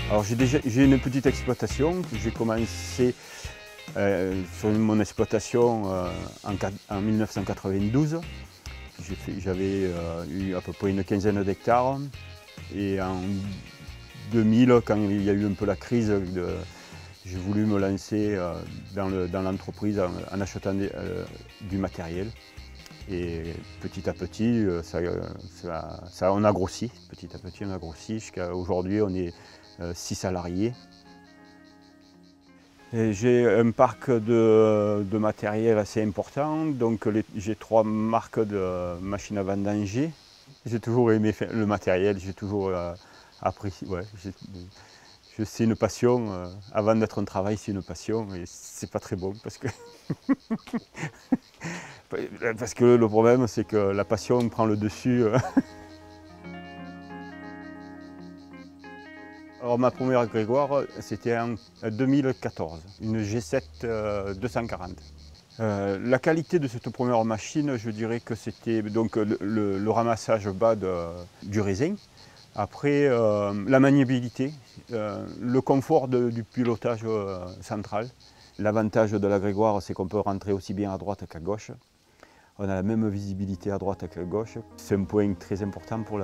Alors j'ai une petite exploitation. J'ai commencé sur mon exploitation en 1992. J'avais eu à peu près une quinzaine d'hectares. Et en 2000, quand il y a eu un peu la crise, j'ai voulu me lancer dans l'entreprise en achetant du matériel. Et petit à petit, on a grossi. Petit à petit, on a grossi. Jusqu'à aujourd'hui, on est 6 salariés. J'ai un parc de matériel assez important. Donc j'ai 3 marques de machines à vendanger. J'ai toujours aimé le matériel, j'ai toujours apprécié. Ouais, c'est une passion. Avant d'être un travail, c'est une passion. Et c'est pas très bon parce que parce que le problème, c'est que la passion prend le dessus. Alors ma première Grégoire, c'était en 2014, une G7 240. La qualité de cette première machine, je dirais que c'était donc le ramassage bas du raisin. Après, la maniabilité, le confort du pilotage central. L'avantage de la Grégoire, c'est qu'on peut rentrer aussi bien à droite qu'à gauche. On a la même visibilité à droite qu'à gauche. C'est un point très important pour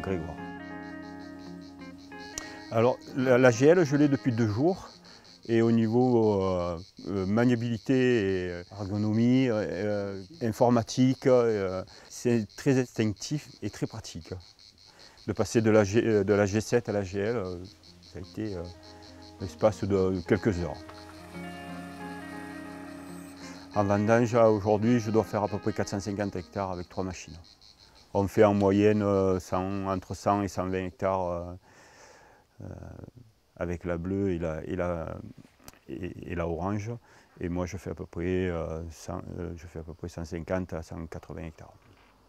Grégoire. Alors, la GL, je l'ai depuis 2 jours. Et au niveau maniabilité, et ergonomie, informatique, c'est très instinctif et très pratique. De passer de la G7 à la GL, ça a été l'espace de quelques heures. En vendange, aujourd'hui, je dois faire à peu près 450 hectares avec 3 machines. On fait en moyenne entre 100 et 120 hectares avec la bleue et la orange. Et moi, je fais à peu près 150 à 180 hectares.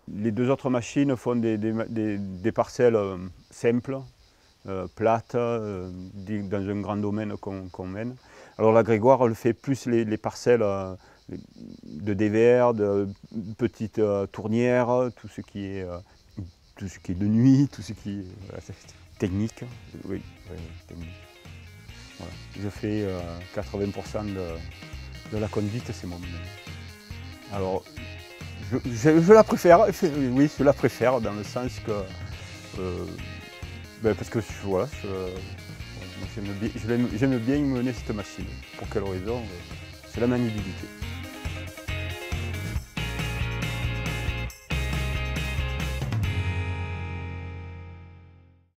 Les 2 autres machines font des parcelles simples, plates, dans un grand domaine qu'on mène. Alors la Grégoire, elle fait plus les parcelles de DVR, de petites tournières, tout ce qui est de nuit, tout ce qui est technique. Oui, technique. Voilà. Je fais 80% de la conduite, c'est mon domaine. Alors, je la préfère, oui, je la préfère dans le sens que, parce que voilà, j'aime bien mener cette machine. Pour quelle raison? C'est la maniabilité.